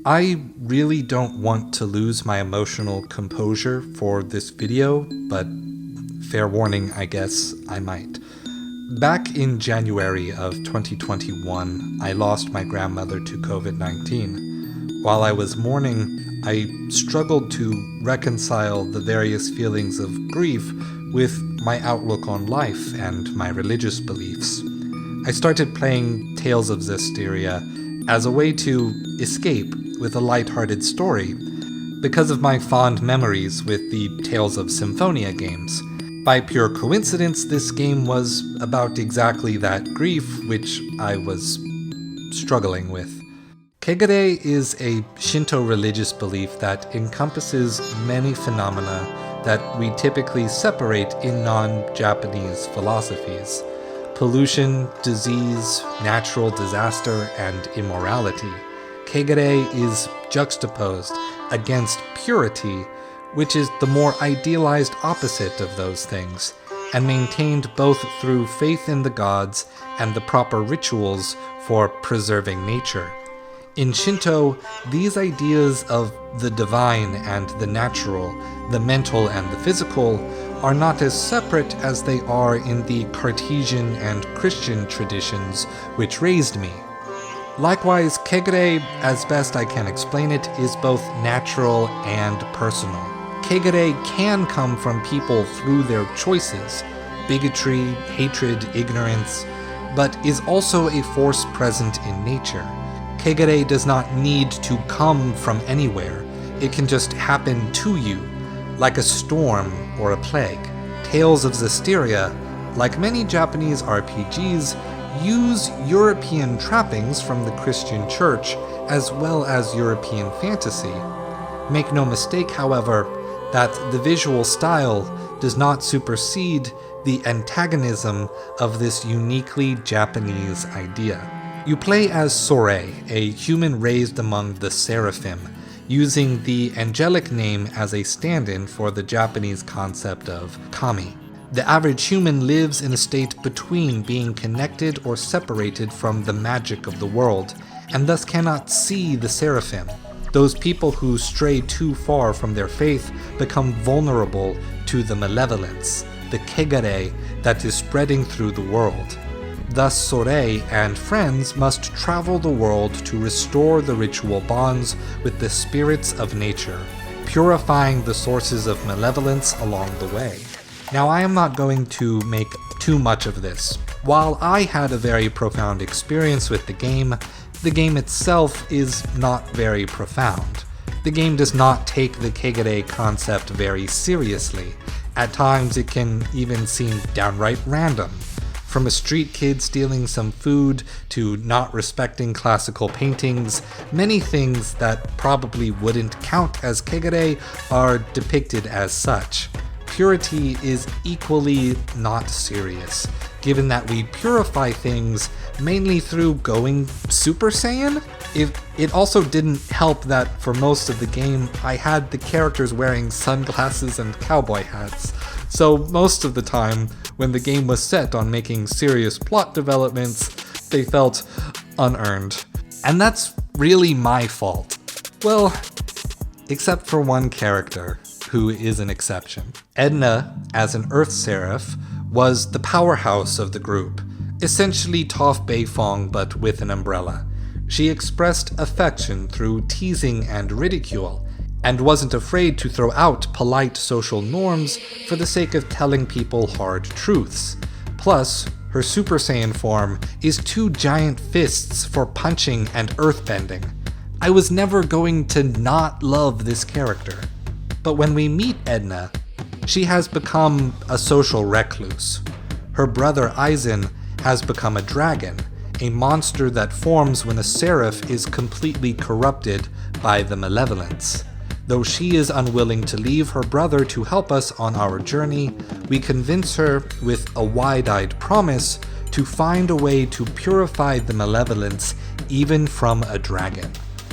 I really don't want to lose my emotional composure for this video, but fair warning, I guess I might. Back in January of 2021, I lost my grandmother to COVID-19. While I was mourning, I struggled to reconcile the various feelings of grief with my outlook on life and my religious beliefs. I started playing Tales of Zesteria as a way to escape with a lighthearted story because of my fond memories with the Tales of Symphonia games. By pure coincidence, this game was about exactly that grief which I was struggling with. Kegare is a Shinto religious belief that encompasses many phenomena that we typically separate in non-Japanese philosophies: pollution, disease, natural disaster, and immorality. Kegare is juxtaposed against purity, which is the more idealized opposite of those things, and maintained both through faith in the gods and the proper rituals for preserving nature. In Shinto, these ideas of the divine and the natural, the mental and the physical, are not as separate as they are in the Cartesian and Christian traditions which raised me. Likewise, Kegare, as best I can explain it, is both natural and personal. Kegare can come from people through their choices, bigotry, hatred, ignorance, but is also a force present in nature. Kegare does not need to come from anywhere. It can just happen to you, like a storm or a plague. Tales of Zesteria, like many Japanese RPGs, use European trappings from the Christian Church as well as European fantasy. Make no mistake, however, that the visual style does not supersede the antagonism of this uniquely Japanese idea. You play as Sorei, a human raised among the seraphim, using the angelic name as a stand-in for the Japanese concept of kami. The average human lives in a state between being connected or separated from the magic of the world, and thus cannot see the seraphim. Those people who stray too far from their faith become vulnerable to the malevolence, the Kegare that is spreading through the world. Thus, Sorei and friends must travel the world to restore the ritual bonds with the spirits of nature, purifying the sources of malevolence along the way. Now, I am not going to make too much of this. While I had a very profound experience with the game itself is not very profound. The game does not take the Kegare concept very seriously. At times, it can even seem downright random. From a street kid stealing some food to not respecting classical paintings, many things that probably wouldn't count as Kegare are depicted as such. Purity is equally not serious, given that we purify things mainly through going Super Saiyan. It also didn't help that for most of the game, I had the characters wearing sunglasses and cowboy hats. So most of the time, when the game was set on making serious plot developments, they felt unearned. And that's really my fault. Well, except for one character, who is an exception. Edna, as an Earth Seraph, was the powerhouse of the group, essentially Toph Beifong but with an umbrella. She expressed affection through teasing and ridicule, and wasn't afraid to throw out polite social norms for the sake of telling people hard truths. Plus, her Super Saiyan form is 2 giant fists for punching and earthbending. I was never going to not love this character. But when we meet Edna, she has become a social recluse. Her brother Aizen has become a dragon, a monster that forms when a seraph is completely corrupted by the malevolence. Though she is unwilling to leave her brother to help us on our journey, we convince her with a wide-eyed promise to find a way to purify the malevolence even from a dragon.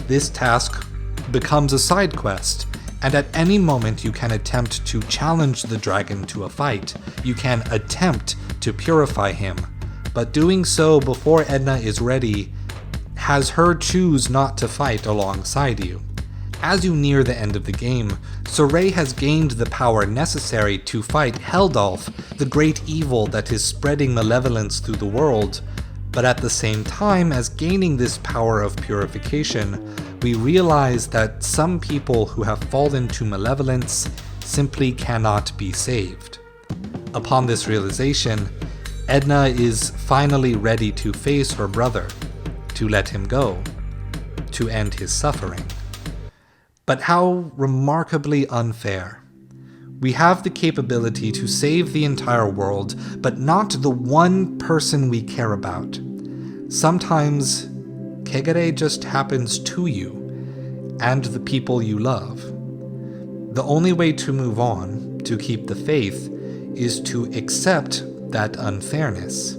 This task becomes a side quest, and at any moment you can attempt to challenge the dragon to a fight. You can attempt to purify him, but doing so before Edna is ready has her choose not to fight alongside you. As you near the end of the game, Sorey has gained the power necessary to fight Heldalf, the great evil that is spreading malevolence through the world, but at the same time as gaining this power of purification, we realize that some people who have fallen to malevolence simply cannot be saved. Upon this realization, Edna is finally ready to face her brother, to let him go, to end his suffering. But how remarkably unfair. We have the capability to save the entire world, but not the one person we care about. Sometimes, Kegare just happens to you, and the people you love. The only way to move on, to keep the faith, is to accept that unfairness.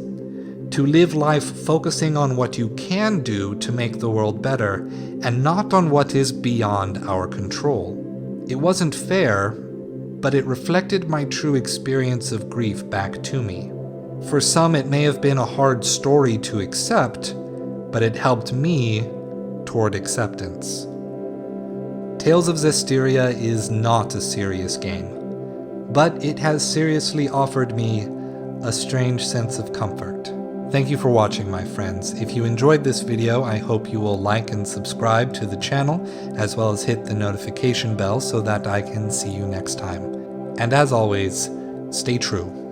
To live life focusing on what you can do to make the world better, and not on what is beyond our control. It wasn't fair, but it reflected my true experience of grief back to me. For some, it may have been a hard story to accept, but it helped me toward acceptance. Tales of Zestiria is not a serious game, but it has seriously offered me a strange sense of comfort. Thank you for watching, my friends. If you enjoyed this video, I hope you will like and subscribe to the channel, as well as hit the notification bell so that I can see you next time. And as always, stay true.